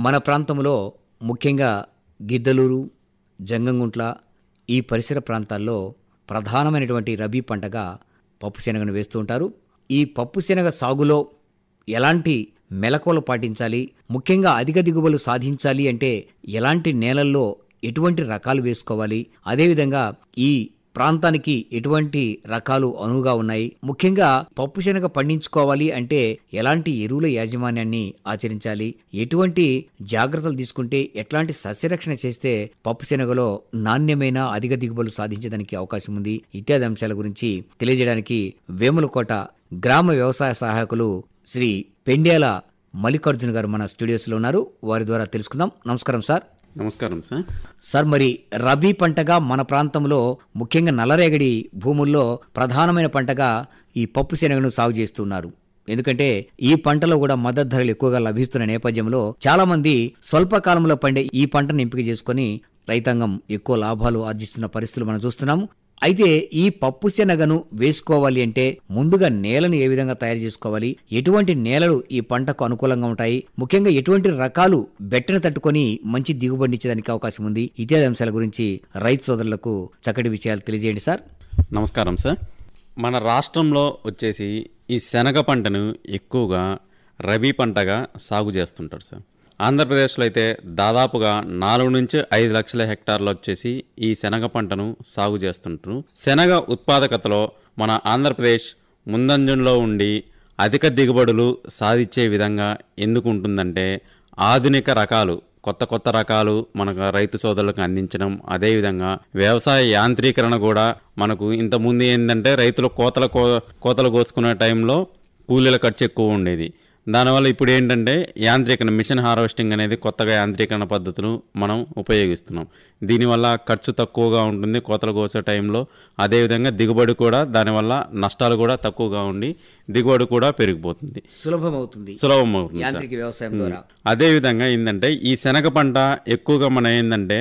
మన ప్రాంతంలో ముఖ్యంగా గిద్దలూరు, జంగంగుంట్ల ఈ పరిసర ప్రాంతాల్లో ప్రధానమైనటువంటి రబీ పంటగా పప్పు శనగను వేస్తూ ఉంటారు. ఈ పప్పు శనగ సాగులో ఎలాంటి మెలకువలు పాటించాలి, ముఖ్యంగా అధిక దిగుబడులు సాధించాలి అంటే ఎలాంటి నేలల్లో ఎటువంటి రకాలు వేసుకోవాలి, అదేవిధంగా ఈ ప్రాంతానికి ఎటువంటి రకాలు అనువుగా ఉన్నాయి, ముఖ్యంగా పప్పు శనగ పండించుకోవాలి అంటే ఎలాంటి ఎరువుల యాజమాన్యాన్ని ఆచరించాలి, ఎటువంటి జాగ్రత్తలు తీసుకుంటే ఎట్లాంటి సస్యరక్షణ చేస్తే పప్పు శనగలో నాణ్యమైన అధిక దిగుబడులు సాధించడానికి అవకాశం ఉంది ఇత్యాది అంశాల గురించి తెలియజేయడానికి వేములకోట గ్రామ వ్యవసాయ సహాయకులు శ్రీ పెండ్యాల మల్లికార్జున గారు మన స్టూడియోస్లో ఉన్నారు. వారి ద్వారా తెలుసుకుందాం. నమస్కారం సార్. నమస్కారం సార్. సార్, మరి రబీ పంటగా మన ప్రాంతంలో ముఖ్యంగా నల్లరేగడి భూముల్లో ప్రధానమైన పంటగా ఈ పప్పు శనగను సాగు చేస్తున్నారు. ఎందుకంటే ఈ పంటలో కూడా మద్దతు ధరలు ఎక్కువగా లభిస్తున్న నేపథ్యంలో చాలా మంది స్వల్పకాలంలో పండే ఈ పంటను ఎంపిక చేసుకుని రైతాంగం ఎక్కువ లాభాలు ఆర్జిస్తున్న పరిస్థితులు మనం చూస్తున్నాము. అయితే ఈ పప్పు శనగను వేసుకోవాలి అంటే ముందుగా నేలను ఏ విధంగా తయారు చేసుకోవాలి, ఎటువంటి నేలలు ఈ పంటకు అనుకూలంగా ఉంటాయి, ముఖ్యంగా ఎటువంటి రకాలు బెట్టను తట్టుకొని మంచి దిగుబడినిచ్చేదానికి అవకాశం ఉంది ఇత్యాది అంశాల గురించి రైతు సోదరులకు చక్కటి విషయాలు తెలియజేయండి సార్. నమస్కారం సార్. మన రాష్ట్రంలో వచ్చేసి ఈ శనగ పంటను ఎక్కువగా రబీ పంటగా సాగు చేస్తుంటారు సార్. ఆంధ్రప్రదేశ్లో అయితే దాదాపుగా 4 నుంచి 5 లక్షల హెక్టార్లు వచ్చేసి ఈ శనగ పంటను సాగు చేస్తుంటారు. శనగ ఉత్పాదకతలో మన ఆంధ్రప్రదేశ్ ముందంజంలో ఉండి అధిక దిగుబడులు సాధించే విధంగా ఎందుకు ఉంటుందంటే ఆధునిక రకాలు, కొత్త రకాలు మనకు రైతు సోదరులకు అందించడం, అదేవిధంగా వ్యవసాయ యాంత్రీకరణ కూడా మనకు ఇంతకుముందు ఏంటంటే రైతులు కోతలు కోసుకునే టైంలో కూలీల ఖర్చు ఎక్కువ ఉండేది. దానివల్ల ఇప్పుడు ఏంటంటే యాంత్రీకరణ, మిషన్ హార్వెస్టింగ్ అనేది కొత్తగా యాంత్రీకరణ పద్ధతులు మనం ఉపయోగిస్తున్నాం. దీనివల్ల ఖర్చు తక్కువగా ఉంటుంది కోతలు కోసే టైంలో, అదేవిధంగా దిగుబడి కూడా దానివల్ల నష్టాలు కూడా తక్కువగా ఉండి దిగుబడి కూడా పెరిగిపోతుంది, సులభమవుతుంది యాంత్రిక వ్యవసాయం ద్వారా. అదేవిధంగా ఏంటంటే ఈ శనగ పంట ఎక్కువగా మనం ఏంటంటే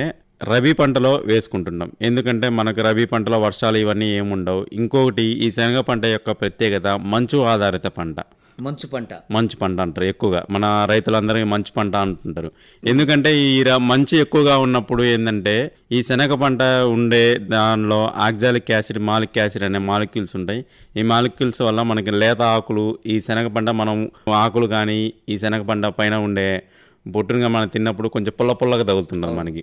రబీ పంటలో వేసుకుంటున్నాం. ఎందుకంటే మనకు రబీ పంటలో వర్షాలు ఇవన్నీ ఏముండవు. ఇంకొకటి ఈ శనగ పంట యొక్క ప్రత్యేకత మంచు ఆధారిత పంట. మంచు పంట అంటారు ఎక్కువగా మన రైతులందరికీ మంచు పంట అంటుంటారు. ఎందుకంటే ఈ మంచు ఎక్కువగా ఉన్నప్పుడు ఏంటంటే ఈ శనగ పంట ఉండే దానిలో ఆక్సాలిక్ యాసిడ్, మాలిక్ యాసిడ్ అనే మాలిక్యూల్స్ ఉంటాయి. ఈ మాలిక్యూల్స్ వల్ల మనకి లేత ఆకులు, ఈ శనగ పంట మనం ఆకులు కానీ ఈ శనగ పంట పైన ఉండే బొట్టుగా మనం తిన్నప్పుడు కొంచెం పుల్లగా తగులుతుంటుంది, మనకి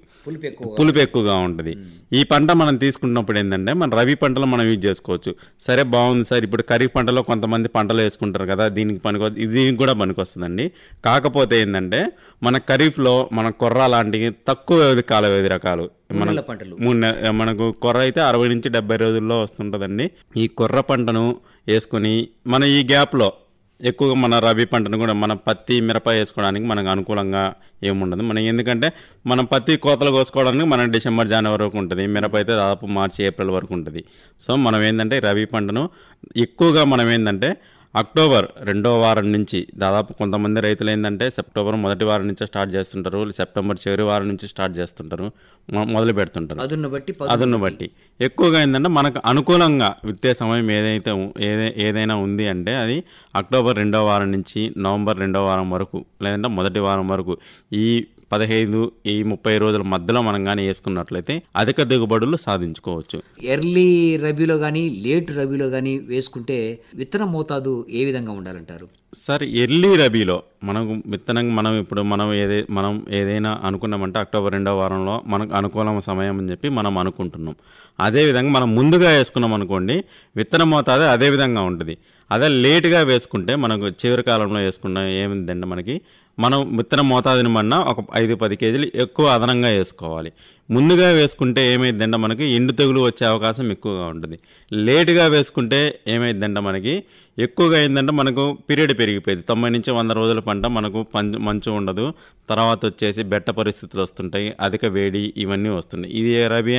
పులుపు ఎక్కువగా ఉంటుంది. ఈ పంట మనం తీసుకున్నప్పుడు ఏంటంటే మన రబీ పంటలో మనం యూజ్ చేసుకోవచ్చు. సరే, బాగుంది సార్. ఇప్పుడు ఖరీఫ్ పంటలో కొంతమంది పంటలు వేసుకుంటారు కదా, దీనికి కూడా పనికొస్తుందండి. కాకపోతే ఏంటంటే మన ఖరీఫ్లో మన కొర్ర లాంటి తక్కువ వ్యవధి కాల వ్యవధి రకాలు మనకు కొర్ర అయితే 60 నుంచి 70 రోజుల్లో వస్తుంటుందండి. ఈ కొర్ర పంటను వేసుకొని మన ఈ గ్యాప్లో ఎక్కువగా మన రబీ పంటను కూడా మన పత్తి, మిరప వేసుకోవడానికి మనకు అనుకూలంగా ఏముండదు. మనం ఎందుకంటే మనం పత్తి కోతలు కోసుకోవడానికి మనం డిసెంబర్, జనవరి వరకు ఉంటుంది. మిరప అయితే దాదాపు మార్చి, ఏప్రిల్ వరకు ఉంటుంది. సో మనం ఏంటంటే రబీ పంటను ఎక్కువగా మనం ఏంటంటే అక్టోబర్ 2వ వారం నుంచి, దాదాపు కొంతమంది రైతులు ఏంటంటే సెప్టెంబర్ మొదటి వారం నుంచి స్టార్ట్ చేస్తుంటారు, సెప్టెంబర్ చివరి వారం నుంచి స్టార్ట్ చేస్తుంటారు, మొదలు పెడుతుంటారు. అదును బట్టి ఎక్కువగా ఏంటంటే మనకు అనుకూలంగా విత్తే సమయం ఏదైనా ఉంది అంటే అది అక్టోబర్ 2వ వారం నుంచి నవంబర్ 2వ వారం వరకు, లేదంటే మొదటి వారం వరకు, ఈ 15-30 రోజుల మధ్యలో మనం కానీ వేసుకున్నట్లయితే అధిక దిగుబడులు సాధించుకోవచ్చు. ఎర్లీ రబీలో కానీ లేట్ రబీలో కానీ వేసుకుంటే విత్తన మోతాదు ఏ విధంగా ఉండాలంటారు సార్? ఎర్లీ రబీలో మనకు విత్తనంగా మనం ఏదైనా అనుకున్నామంటే అక్టోబర్ 2వ వారంలో మనకు అనుకూల సమయం అని చెప్పి మనం అనుకుంటున్నాం. అదేవిధంగా మనం ముందుగా వేసుకున్నాం అనుకోండి, విత్తన మోతాదు అదే విధంగా ఉంటుంది. అదే లేటుగా వేసుకుంటే మనకు చివరి కాలంలో వేసుకున్న ఏమిందంటే మనం విత్తన మోతాదుని మన్నా ఒక 5-10 కేజీలు ఎక్కువ అదనంగా వేసుకోవాలి. ముందుగా వేసుకుంటే ఏమైందంటే మనకి ఎండు తెగులు వచ్చే అవకాశం ఎక్కువగా ఉంటుంది. లేటుగా వేసుకుంటే ఏమైందంటే మనకి ఎక్కువగా ఏంటంటే మనకు పీరియడ్ పెరిగిపోయింది. 90 నుంచి 100 రోజుల పంట మనకు మంచు ఉండదు. తర్వాత వచ్చేసి బెట్ట పరిస్థితులు వస్తుంటాయి, అధిక వేడి ఇవన్నీ వస్తున్నాయి. ఇది రబీ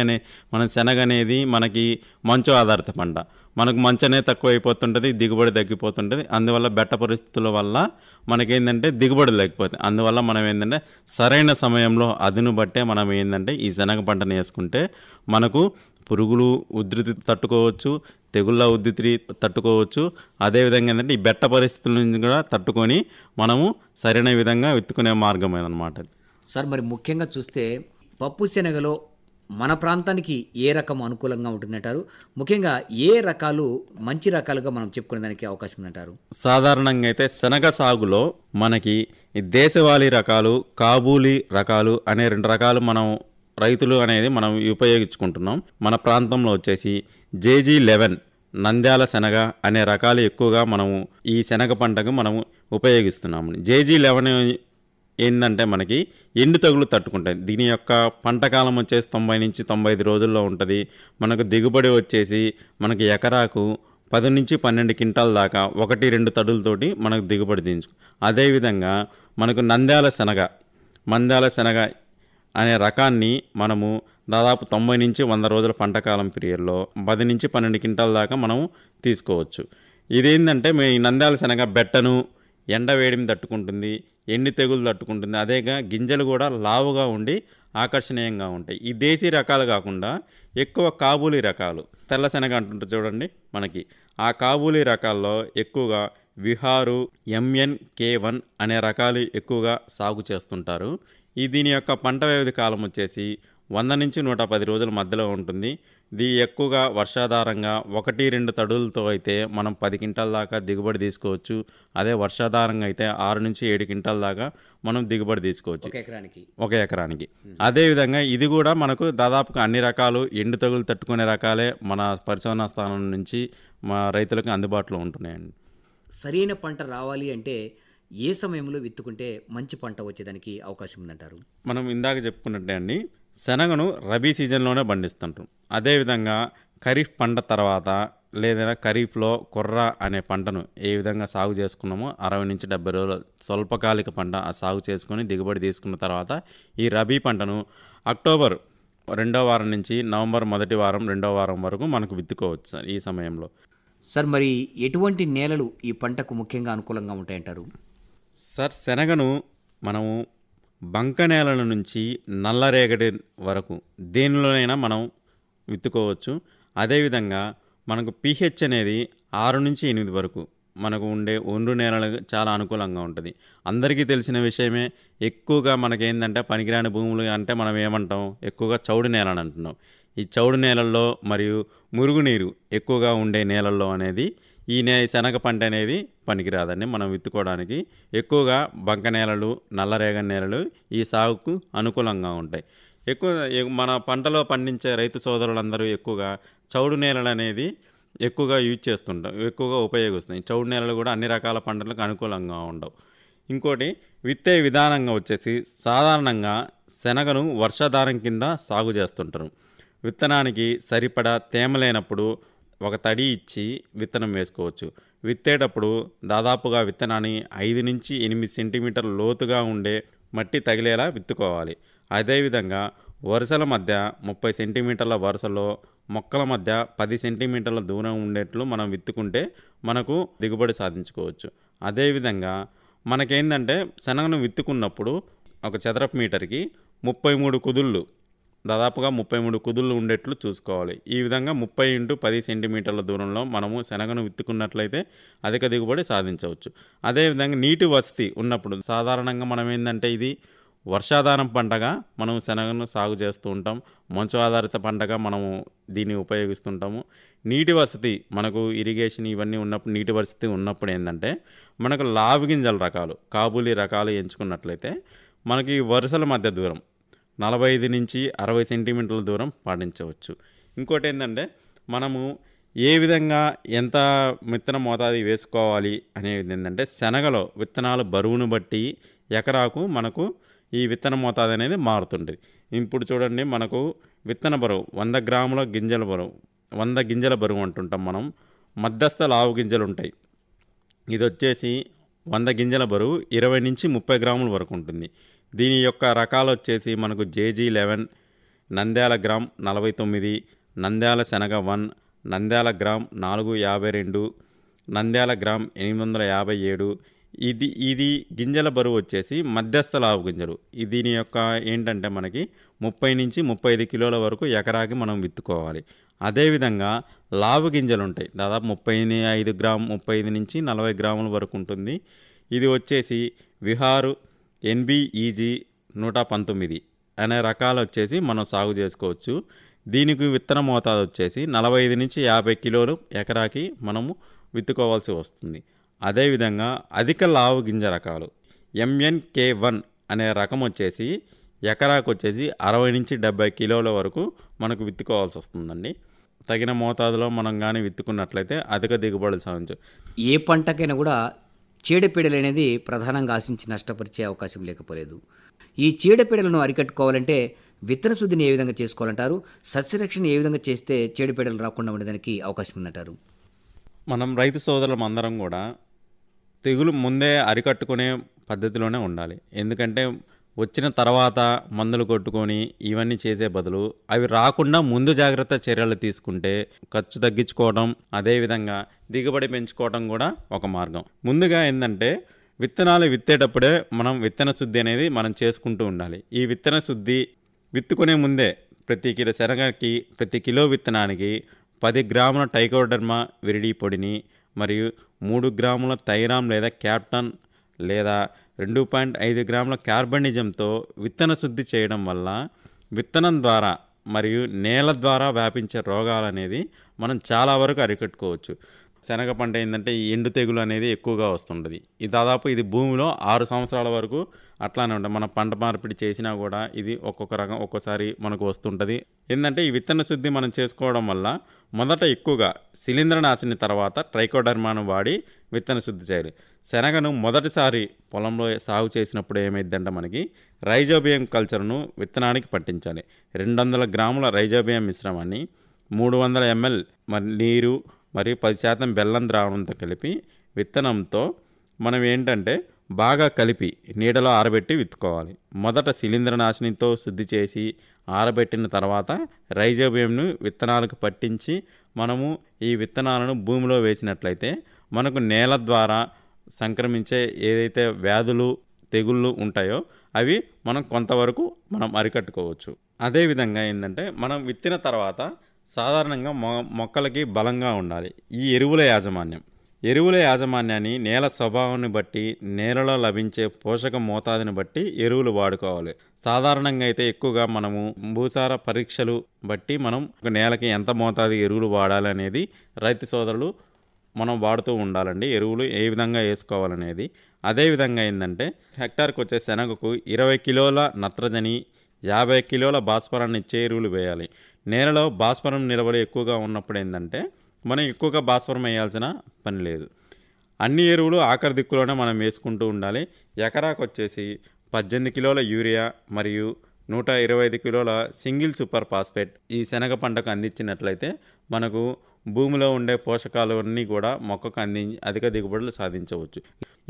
మన శనగ అనేది మనకి మంచు ఆధారిత పంట. మనకు మంచు అనేది తక్కువ అయిపోతుంటుంది, దిగుబడి తగ్గిపోతుంటుంది. అందువల్ల బెట్ట పరిస్థితుల వల్ల మనకేంటంటే దిగుబడి లేకపోతుంది. అందువల్ల మనం ఏంటంటే సరైన సమయంలో అదును బట్టే మనం ఏంటంటే ఈ శనగ పంటను వేసుకుంటే మనకు పురుగులు ఉధృతి తట్టుకోవచ్చు, తెగుళ్ళ ఉద్ధృతి తట్టుకోవచ్చు. అదేవిధంగా ఏంటంటే ఈ బెట్ట పరిస్థితుల నుంచి కూడా తట్టుకొని మనము సరైన విధంగా విత్తుకునే మార్గం అన్నమాట. సార్ మరి ముఖ్యంగా చూస్తే పప్పు శనగలో మన ప్రాంతానికి ఏ రకం అనుకూలంగా ఉంటుందంటారు? ముఖ్యంగా ఏ రకాలు మంచి రకాలుగా మనం చెప్పుకునే దానికి అవకాశం ఉందంటారు? సాధారణంగా అయితే శనగ సాగులో మనకి ఈ దేశవాళీ రకాలు, కాబూలీ రకాలు అనే 2 రకాలు మనం రైతులు అనేది మనం ఉపయోగించుకుంటున్నాం. మన ప్రాంతంలో వచ్చేసి JG11 నంద్యాల శనగ అనే రకాలు ఎక్కువగా మనము ఈ శనగ పంటకు మనము ఉపయోగిస్తున్నాము. JG11 ఏంటంటే మనకి ఎండు తెగులు తట్టుకుంటాయి. దీని యొక్క పంట కాలం వచ్చేసి 90 నుంచి 95 రోజుల్లో ఉంటుంది. మనకు దిగుబడి వచ్చేసి మనకి ఎకరాకు 10 నుంచి 12 క్వింటాల దాకా 1-2 తడులతోటి మనకు దిగుబడి దించు. అదేవిధంగా మనకు మంద్యాల శనగ అనే రకాన్ని మనము దాదాపు 90 నుంచి 100 రోజుల పంటకాలం పీరియడ్లో 10 నుంచి 12 క్వింటాల దాకా మనము తీసుకోవచ్చు. ఇదేంటంటే ఈ నంద్యాల శనగ బెట్టను ఎండ వేడిని తట్టుకుంటుంది, ఎండి తెగులు తట్టుకుంటుంది. అదేగా గింజలు కూడా లావుగా ఉండి ఆకర్షణీయంగా ఉంటాయి. ఈ దేశీ రకాలు కాకుండా ఎక్కువ కాబూలీ రకాలు, తెల్ల శనగ అంటుంటారు చూడండి మనకి, ఆ కాబూలీ రకాల్లో ఎక్కువగా విహారు, MNK1 అనే రకాలు ఎక్కువగా సాగు చేస్తుంటారు. దీని యొక్క పంట వ్యవధి కాలం వచ్చేసి 100 నుంచి 110 రోజుల మధ్యలో ఉంటుంది. ఇది ఎక్కువగా వర్షాధారంగా 1-2 తడులతో అయితే మనం 10 క్వింటాల దాకా దిగుబడి తీసుకోవచ్చు. అదే వర్షాధారంగా అయితే 6 నుంచి 7 క్వింటాల దాకా మనం దిగుబడి తీసుకోవచ్చు ఒక ఎకరానికి. అదేవిధంగా ఇది కూడా మనకు దాదాపుగా అన్ని రకాలు ఎండు తెగులు తట్టుకునే రకాలే మన పరిశోధనా స్థానం నుంచి మా రైతులకు అందుబాటులో ఉంటున్నాయండి. సరైన పంట రావాలి అంటే ఏ సమయంలో విత్తుకుంటే మంచి పంట వచ్చేదానికి అవకాశం ఉందంటారు? మనం ఇందాక చెప్పుకున్నట్టే అండి, శనగను రబీ సీజన్లోనే పండిస్తుంటాం. అదేవిధంగా ఖరీఫ్ పంట తర్వాత లేదా ఖరీఫ్లో కొర్ర అనే పంటను ఏ విధంగా సాగు చేసుకున్నామో 60 నుంచి 70 రోజుల స్వల్పకాలిక పంట ఆ సాగు చేసుకుని దిగుబడి తీసుకున్న తర్వాత ఈ రబీ పంటను అక్టోబర్ 2వ వారం నుంచి నవంబర్ 1వ వారం 2వ వారం వరకు మనకు విత్తుకోవచ్చు సార్. ఈ సమయంలో సార్ మరి ఎటువంటి నేలలు ఈ పంటకు ముఖ్యంగా అనుకూలంగా ఉంటాయంటారు? సార్ శనగను మనము బంక నేలల నుంచి నల్లరేగడి వరకు దేనిలోనైనా మనం విత్తుకోవచ్చు. అదేవిధంగా మనకు pH అనేది 6 నుంచి 8 వరకు మనకు ఉండే ఒండ్రు నేలలు చాలా అనుకూలంగా ఉంటుంది. అందరికీ తెలిసిన విషయమే. ఎక్కువగా మనకేందంటే పనికిరాని భూములు అంటే మనం ఏమంటాం, ఎక్కువగా చౌడు నేలని అంటున్నాం. ఈ చౌడు నేలల్లో మరియు మురుగునీరు ఎక్కువగా ఉండే నేలల్లో అనేది ఈ శనగ పంట అనేది పనికిరాదండి మనం విత్తుకోవడానికి. ఎక్కువగా బంక నేలలు, నల్లరేగడి నేలలు ఈ సాగుకు అనుకూలంగా ఉంటాయి. మన పంటలో పండించే రైతు సోదరులందరూ ఎక్కువగా చౌడు నేలలు అనేది ఎక్కువగా యూజ్ చేస్తుంటాం, ఎక్కువగా ఉపయోగిస్తాం. ఈ చౌడు నేలలు కూడా అన్ని రకాల పంటలకు అనుకూలంగా ఉండవు. ఇంకోటి విత్తే విధానంగా వచ్చేసి సాధారణంగా శనగను వర్షాధారం కింద సాగు చేస్తుంటారు. విత్తనానికి సరిపడా తేమ లేనప్పుడు ఒక తడి ఇచ్చి విత్తనం వేసుకోవచ్చు. విత్తేటప్పుడు దాదాపుగా విత్తనాన్ని 5 నుంచి 8 సెంటీమీటర్ల లోతుగా ఉండే మట్టి తగిలేలా విత్తుకోవాలి. అదేవిధంగా వరుసల మధ్య 30 సెంటీమీటర్ల వరుసలో మొక్కల మధ్య 10 సెంటీమీటర్ల దూరం ఉండేట్లు మనం విత్తుకుంటే మనకు దిగుబడి సాధించుకోవచ్చు. అదేవిధంగా మనకేందంటే శనగను విత్తుకున్నప్పుడు ఒక చదరపు మీటర్కి 33 కుదుళ్ళు, దాదాపుగా 33 కుదుళ్ళు ఉండేట్లు చూసుకోవాలి. ఈ విధంగా 30 × 10 సెంటీమీటర్ల దూరంలో మనము శనగను విత్తుకున్నట్లయితే అధిక దిగుబడి సాధించవచ్చు. అదేవిధంగా నీటి వసతి ఉన్నప్పుడు సాధారణంగా మనం ఏంటంటే ఇది వర్షాధారం పంటగా మనం శనగను సాగు చేస్తూ ఉంటాం. మంచు ఆధారిత పంటగా మనము దీన్ని ఉపయోగిస్తుంటాము. నీటి వసతి మనకు ఇరిగేషన్ ఇవన్నీ ఉన్నప్పుడు, నీటి వసతి ఉన్నప్పుడు ఏంటంటే మనకు లావు గింజల రకాలు, కాబూలీ రకాలు ఎంచుకున్నట్లయితే మనకి వరుసల మధ్య దూరం 45 నుంచి 60 సెంటీమీటర్ల దూరం పాటించవచ్చు. ఇంకోటి ఏంటంటే మనము ఏ విధంగా ఎంత విత్తన మోతాదు వేసుకోవాలి అనేది ఏంటంటే శనగలో విత్తనాలు బరువును బట్టి ఎకరాకు మనకు ఈ విత్తన మోతాదు అనేది మారుతుంటుంది. ఇప్పుడు చూడండి మనకు విత్తన బరువు 100 గ్రాముల గింజల బరువు, 100 గింజల బరువు అంటుంటాం మనం. మధ్యస్థ లావు గింజలు ఉంటాయి. ఇది వచ్చేసి 100 గింజల బరువు 20 నుంచి 30 గ్రాముల వరకు ఉంటుంది. దీని యొక్క రకాలు వచ్చేసి మనకు JG11, నంద్యాల గ్రామ్ 49, నంద్యాల శనగ 1, నంద్యాల గ్రామ్ 452, నంద్యాల గ్రామ్ 857. ఇది గింజల బరువు వచ్చేసి మధ్యస్థ లావు గింజలు. దీని యొక్క ఏంటంటే మనకి 30 నుంచి 35 కిలోల వరకు ఎకరాకి మనం విత్తుకోవాలి. అదేవిధంగా లావు గింజలు ఉంటాయి, దాదాపు 35 నుంచి 40 గ్రాముల వరకు ఉంటుంది. ఇది వచ్చేసి విహారు NBEG 119 అనే రకాలు వచ్చేసి మనం సాగు చేసుకోవచ్చు. దీనికి విత్తన మోతాదు వచ్చేసి 45 నుంచి 50 కిలోలు ఎకరాకి మనము విత్తుకోవాల్సి వస్తుంది. అదేవిధంగా అధిక లావు గింజ రకాలు MNK1 అనే రకం వచ్చేసి ఎకరాకు వచ్చేసి 60 నుంచి 70 కిలోల వరకు మనకు విత్తుకోవాల్సి వస్తుందండి. తగిన మోతాదులో మనం కానీ విత్తుకున్నట్లయితే అధిక దిగుబడులు సాధించు. ఏ పంటకైనా కూడా చీడపీడలు అనేది ప్రధానంగా ఆశించి నష్టపరిచే అవకాశం లేకపోలేదు. ఈ చీడపీడలను అరికట్టుకోవాలంటే విత్తన శుద్ధిని ఏ విధంగా చేసుకోవాలంటారు? సస్యరక్షణ ఏ విధంగా చేస్తే చీడపీడలు రాకుండా ఉండడానికి అవకాశం ఉందంటారు? మనం రైతు సోదరులం అందరం కూడా తెగులు ముందే అరికట్టుకునే పద్ధతిలోనే ఉండాలి. ఎందుకంటే వచ్చిన తర్వాత మందులు కొట్టుకొని ఇవన్నీ చేసే బదులు అవి రాకుండా ముందు జాగ్రత్త చర్యలు తీసుకుంటే ఖర్చు తగ్గించుకోవడం, అదేవిధంగా దిగుబడి పెంచుకోవడం కూడా ఒక మార్గం. ముందుగా ఏంటంటే విత్తనాలు విత్తేటప్పుడే మనం విత్తన శుద్ధి అనేది మనం చేసుకుంటూ ఉండాలి. ఈ విత్తన శుద్ధి విత్తుకునే ముందే ప్రతి కిలో విత్తనానికి 10 గ్రాముల ట్రైకోడర్మా విరిడి పొడిని మరియు 3 గ్రాముల థైరామ్ లేదా క్యాప్టన్ లేదా 2.5 గ్రాముల కార్బనిజంతో విత్తన శుద్ధి చేయడం వల్ల విత్తనం ద్వారా మరియు నేల ద్వారా వ్యాపించే రోగాలు అనేది మనం చాలా వరకు అరికట్టుకోవచ్చు. శనగ పంట ఏంటంటే ఈ ఎండు తెగులు అనేది ఎక్కువగా వస్తుంటుంది. ఇది భూమిలో 6 సంవత్సరాల వరకు అట్లానే ఉంటుంది. మన పంట మార్పిడి చేసినా కూడా ఇది ఒక్కొక్క రకం ఒక్కోసారి మనకు వస్తుంటుంది. ఏంటంటే ఈ విత్తన శుద్ధి మనం చేసుకోవడం వల్ల మొదట ఎక్కువగా శిలీంద్రనాశిని తర్వాత ట్రైకోడర్మాను వాడి విత్తన శుద్ధి చేయాలి. శనగను మొదటిసారి పొలంలో సాగు చేసినప్పుడు ఏమైందంటే మనకి రైజోబియం కల్చర్ను విత్తనానికి పట్టించాలి. 200 గ్రాముల రైజోబియం మిశ్రమాన్ని 300 ml నీరు మరియు 10% బెల్లం ద్రావణంతో కలిపి విత్తనంతో మనం ఏంటంటే బాగా కలిపి నీడలో ఆరబెట్టి విత్తుకోవాలి. మొదట శిలీంద్రనాశినితో శుద్ధి చేసి ఆరబెట్టిన తర్వాత రైజోబియంను విత్తనాలకు పట్టించి మనము ఈ విత్తనాలను భూమిలో వేసినట్లయితే మనకు నేల ద్వారా సంక్రమించే ఏదైతే వ్యాధులు తెగుళ్ళు ఉంటాయో అవి మనం కొంతవరకు మనం అరికట్టుకోవచ్చు. అదేవిధంగా ఏంటంటే మనం విత్తిన తర్వాత సాధారణంగా మొక్కలకి బలంగా ఉండాలి. ఈ ఎరువుల యాజమాన్యాన్ని నేల స్వభావాన్ని బట్టి, నేలలో లభించే పోషక మోతాదుని బట్టి ఎరువులు వాడుకోవాలి. సాధారణంగా అయితే ఎక్కువగా మనము భూసార పరీక్షలు బట్టి మనం నేలకి ఎంత మోతాదు ఎరువులు వాడాలి అనేది రైతు సోదరులు మనం వాడుతూ ఉండాలండి. ఎరువులు ఏ విధంగా వేసుకోవాలనేది. అదేవిధంగా ఏంటంటే హెక్టార్కి వచ్చే శనగకు 20 కిలోల నత్రజని, 50 కిలోల భాస్వరాన్ని ఇచ్చే ఎరువులు వేయాలి. నేలలో భాస్వరం నిలబడి ఎక్కువగా ఉన్నప్పుడు ఏంటంటే మనం ఎక్కువగా భాస్వరం వేయాల్సిన పని లేదు. అన్ని ఎరువులు ఆఖరి దిక్కులోనే మనం వేసుకుంటూ ఉండాలి. ఎకరాకు వచ్చేసి 18 కిలోల యూరియా మరియు 125 కిలోల సింగిల్ సూపర్ ఫాస్ఫేట్ ఈ శనగ పంటకు అందించినట్లయితే మనకు భూమిలో ఉండే పోషకాలు అన్నీ కూడా మొక్కకు అధిక దిగుబడులు సాధించవచ్చు.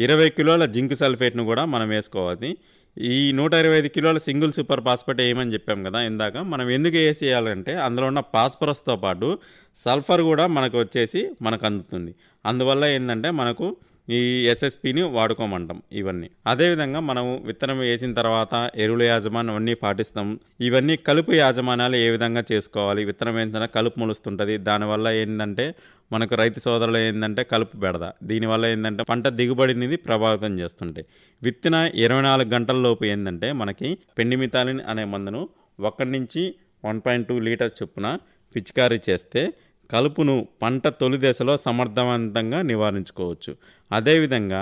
20 కిలోల జింక్ సల్ఫేట్ను కూడా మనం వేసుకోవాలి. ఈ 125 కిలోల సింగిల్ సూపర్ ఫాస్ఫేట్ ఏమని చెప్పాం కదా ఇందాక, మనం ఎందుకు వేసేయాలంటే అందులో ఉన్న ఫాస్ఫరస్తో పాటు సల్ఫర్ కూడా మనకు వచ్చేసి మనకు అందుతుంది. అందువల్ల ఏంటంటే మనకు ఈ SSPని వాడుకోమంటాం ఇవన్నీ. అదేవిధంగా మనం విత్తనం వేసిన తర్వాత ఎరువుల యాజమాన్యం అన్నీ పాటిస్తాం. ఇవన్నీ కలుపు యాజమాన్యాలు ఏ విధంగా చేసుకోవాలి, విత్తనం వేసిన కలుపు మొలుస్తుంటుంది. దానివల్ల ఏంటంటే మనకు రైతు సోదరులు ఏంటంటే కలుపు బెడద, దీనివల్ల ఏంటంటే పంట దిగుబడిని ప్రభావితం చేస్తుంటాయి. విత్తిన 24 గంటల లోపు ఏంటంటే మనకి పెండిమిథాలిన్ అనే మందును 1 నుంచి 1.2 లీటర్ చొప్పున పిచికారీ చేస్తే కలుపును పంట తొలి దశలో సమర్థవంతంగా నివారించుకోవచ్చు. అదేవిధంగా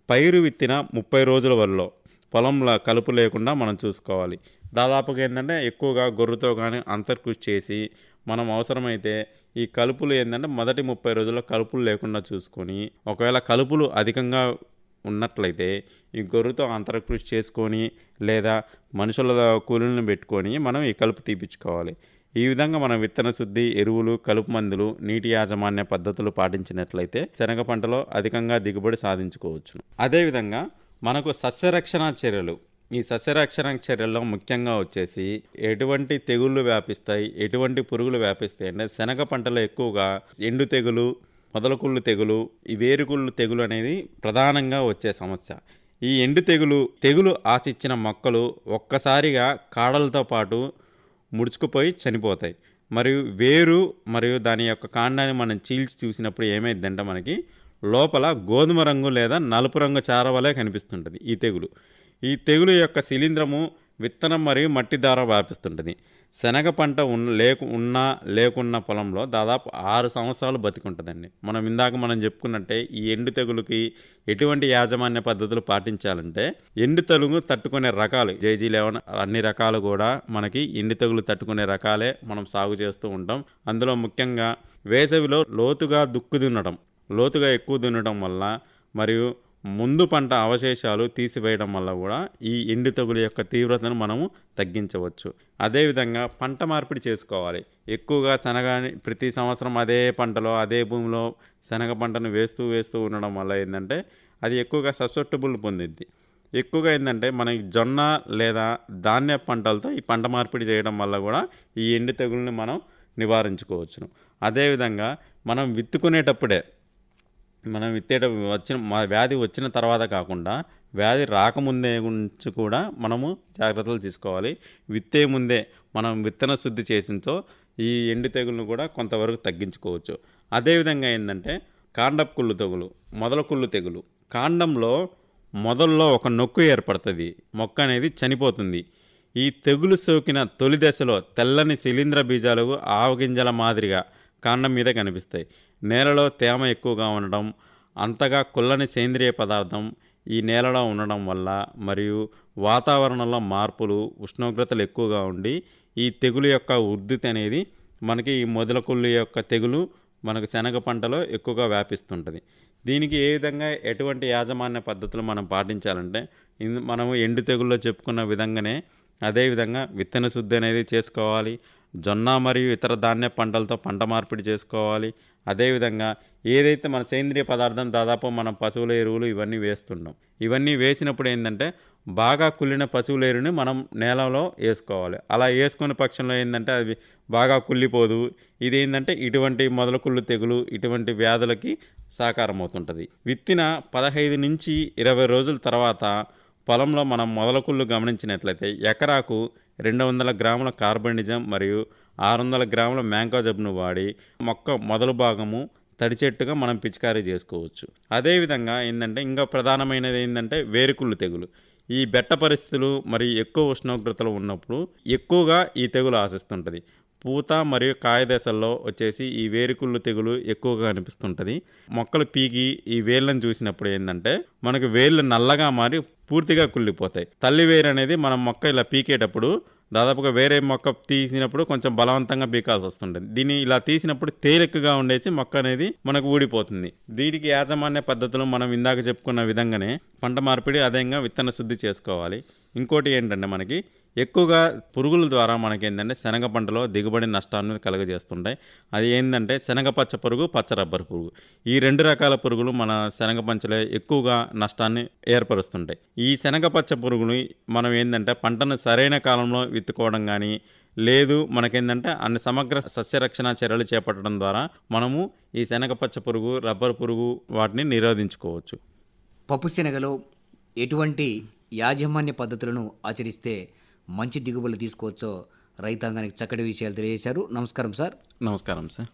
పైరు విత్తిన 30 రోజుల వరలో పొలంలో కలుపు లేకుండా మనం చూసుకోవాలి. దాదాపుగా ఏంటంటే ఎక్కువగా గొర్రుతో కానీ అంతర్కృషి చేసి మనం అవసరమైతే ఈ కలుపులు ఏంటంటే మొదటి 30 రోజుల్లో కలుపులు లేకుండా చూసుకొని, ఒకవేళ కలుపులు అధికంగా ఉన్నట్లయితే ఈ గొర్రుతో అంతర్కృషి చేసుకొని లేదా మనుషుల కూలీలను పెట్టుకొని మనం ఈ కలుపు తీపించుకోవాలి. ఈ విధంగా మనం విత్తన శుద్ధి, ఎరువులు, కలుపు మందులు, నీటి యాజమాన్య పద్ధతులు పాటించినట్లయితే శనగ పంటలో అధికంగా దిగుబడి సాధించుకోవచ్చు. అదేవిధంగా మనకు సస్యరక్షణ చర్యలు, ఈ సస్యరక్షణ చర్యల్లో ముఖ్యంగా వచ్చేసి ఎటువంటి తెగుళ్ళు వ్యాపిస్తాయి, ఎటువంటి పురుగులు వ్యాపిస్తాయి అంటే శనగ పంటలో ఎక్కువగా ఎండు తెగులు, మొదలకుళ్ళు తెగులు, ఈ వేరుకుళ్ళు తెగులు అనేది ప్రధానంగా వచ్చే సమస్య. ఈ ఎండు తెగులు ఆశించిన మొక్కలు ఒక్కసారిగా కాడలతో పాటు ముడుచుకుపోయి చనిపోతాయి. మరియు వేరు మరియు దాని యొక్క కాండాన్ని మనం చీల్చి చూసినప్పుడు ఏమైందంటే మనకి లోపల గోధుమ రంగు లేదా నలుపు రంగు చార వలె కనిపిస్తుంటుంది ఈ తెగులు. ఈ తెగులు యొక్క శిలీంధ్రము విత్తనం మరియు మట్టి ద్వారా వ్యాపిస్తుంటుంది. శనగ పంట ఉన్నా లేకున్న పొలంలో దాదాపు 6 సంవత్సరాలు బతికుంటుందండి. మనం చెప్పుకున్నట్టే ఈ ఎండు తెగులుకి ఎటువంటి యాజమాన్య పద్ధతులు పాటించాలంటే ఎండు తెగులు తట్టుకునే రకాలు JG11 అన్ని రకాలు కూడా మనకి ఎండు తెగులు తట్టుకునే రకాలే మనం సాగు చేస్తూ ఉంటాం. అందులో ముఖ్యంగా వేసవిలో లోతుగా ఎక్కువ దున్నడం వల్ల మరియు ముందు పంట అవశేషాలు తీసివేయడం వల్ల కూడా ఈ ఎండు తెగులు యొక్క తీవ్రతను మనము తగ్గించవచ్చు. అదేవిధంగా పంట మార్పిడి చేసుకోవాలి. ఎక్కువగా శనగని ప్రతి సంవత్సరం అదే పంటలో అదే భూమిలో శనగ పంటను వేస్తూ ఉండడం వల్ల ఏంటంటే అది ఎక్కువగా ససెప్టబుల్ పొందిద్ది. ఎక్కువగా ఏంటంటే మనకి జొన్న లేదా ధాన్య పంటలతో ఈ పంట మార్పిడి చేయడం వల్ల కూడా ఈ ఎండు తెగుల్ని మనం నివారించుకోవచ్చును. అదేవిధంగా మనం విత్తుకునేటప్పుడే వ్యాధి వచ్చిన తర్వాత కాకుండా వ్యాధి రాకముందే గురించి కూడా మనము జాగ్రత్తలు తీసుకోవాలి. విత్తే ముందే మనం విత్తన శుద్ధి చేసినతో ఈ ఎండు తెగులను కూడా కొంతవరకు తగ్గించుకోవచ్చు. అదేవిధంగా ఏంటంటే కాండపు కుళ్ళు తెగులు, మొదల కుళ్ళు తెగులు. కాండంలో మొదల్లో ఒక నొక్కు ఏర్పడుతుంది, మొక్క అనేది చనిపోతుంది. ఈ తెగులు సోకిన తొలి దశలో తెల్లని శిలీంధ్ర బీజాలు ఆవగింజల మాదిరిగా కాండం మీద కనిపిస్తాయి. నేలలో తేమ ఎక్కువగా ఉండడం, అంతగా కుల్లని సేంద్రియ పదార్థం ఈ నేలలో ఉండడం వల్ల మరియు వాతావరణంలో మార్పులు, ఉష్ణోగ్రతలు ఎక్కువగా ఉండి ఈ తెగులు యొక్క ఉధృతి అనేది మనకి ఈ మొదల కుళ్ళు యొక్క తెగులు మనకు శనగ పంటలో ఎక్కువగా వ్యాపిస్తుంటుంది. దీనికి ఏ విధంగా ఎటువంటి యాజమాన్య పద్ధతులు మనం పాటించాలంటే మనము ఎండు తెగుల్లో చెప్పుకున్న విధంగానే అదేవిధంగా విత్తన శుద్ధి అనేది చేసుకోవాలి. జొన్న మరియు ఇతర ధాన్య పంటలతో పంట మార్పిడి చేసుకోవాలి. అదేవిధంగా ఏదైతే మన సేంద్రియ పదార్థం దాదాపు మనం పశువుల ఎరువులు ఇవన్నీ వేస్తున్నాం, ఇవన్నీ వేసినప్పుడు ఏంటంటే బాగా కుళ్ళిన పశువుల ఎరువుని మనం నేలలో వేసుకోవాలి. అలా వేసుకునే పక్షంలో ఏంటంటే అది బాగా కుళ్ళిపోదు. ఇది ఏంటంటే ఇటువంటి మొదల కుళ్ళు తెగులు ఇటువంటి వ్యాధులకి సాకారం అవుతుంటుంది. విత్తిన 15 నుంచి 20 రోజుల తర్వాత పొలంలో మనం మొదల కుళ్ళు గమనించినట్లయితే ఎకరాకు 200 గ్రాముల కార్బనిజం మరియు 600 గ్రాముల మ్యాంకోజబ్ను వాడి మొక్క మొదలు భాగము తడిచెట్టుగా మనం పిచికారీ చేసుకోవచ్చు. అదేవిధంగా ఏంటంటే ఇంకా ప్రధానమైనది ఏంటంటే వేరుకుళ్ళు తెగులు. ఈ బెట్ట పరిస్థితులు మరియు ఎక్కువ ఉష్ణోగ్రతలు ఉన్నప్పుడు ఎక్కువగా ఈ తెగులు ఆశిస్తుంటుంది. పూత మరియు కాయ దశల్లో వచ్చేసి ఈ వేరుకుళ్ళు తెగులు ఎక్కువగా అనిపిస్తుంటుంది. మొక్కలు పీకి ఈ వేళ్ళను చూసినప్పుడు ఏంటంటే మనకు వేళ్ళు నల్లగా మారి పూర్తిగా కుళ్ళిపోతాయి. తల్లి వేరు అనేది మనం మొక్క ఇలా పీకేటప్పుడు దాదాపుగా వేరే మొక్క తీసినప్పుడు కొంచెం బలవంతంగా పీకాల్సి వస్తుంటుంది. దీన్ని ఇలా తీసినప్పుడు తేలికగా ఉండేసి మొక్క అనేది మనకు ఊడిపోతుంది. దీనికి యాజమాన్య పద్ధతులు మనం ఇందాక చెప్పుకున్న విధంగానే పంట మార్పిడి అదేవిధంగా విత్తన శుద్ధి చేసుకోవాలి. ఇంకోటి ఏంటంటే మనకి ఎక్కువగా పురుగుల ద్వారా మనకి ఏంటంటే శనగ పంటలో దిగుబడి నష్టాన్ని కలుగజేస్తుంటాయి. అది ఏంటంటే శనగ పచ్చ పురుగు, పచ్చ రబ్బర్ పురుగు. ఈ 2 రకాల పురుగులు మన శనగ పంటలో ఎక్కువగా నష్టాన్ని ఏర్పరుస్తుంటాయి. ఈ శనగ పచ్చ పురుగుని మనం ఏంటంటే పంటను సరైన కాలంలో విత్తుకోవడం కానీ లేదు మనకేంటంటే అన్ని సమగ్ర సస్యరక్షణ చర్యలు చేపట్టడం ద్వారా మనము ఈ శనగ పచ్చ పురుగు, రబ్బర్ పురుగు వాటిని నిరోధించుకోవచ్చు. పప్పు శనగలో ఎటువంటి యాజమాన్య పద్ధతులను ఆచరిస్తే మంచి దిగుబడులు తీసుకోవచ్చో రైతాంగానికి చక్కటి విషయాలు తెలియజేశారు. నమస్కారం సార్. నమస్కారం సార్.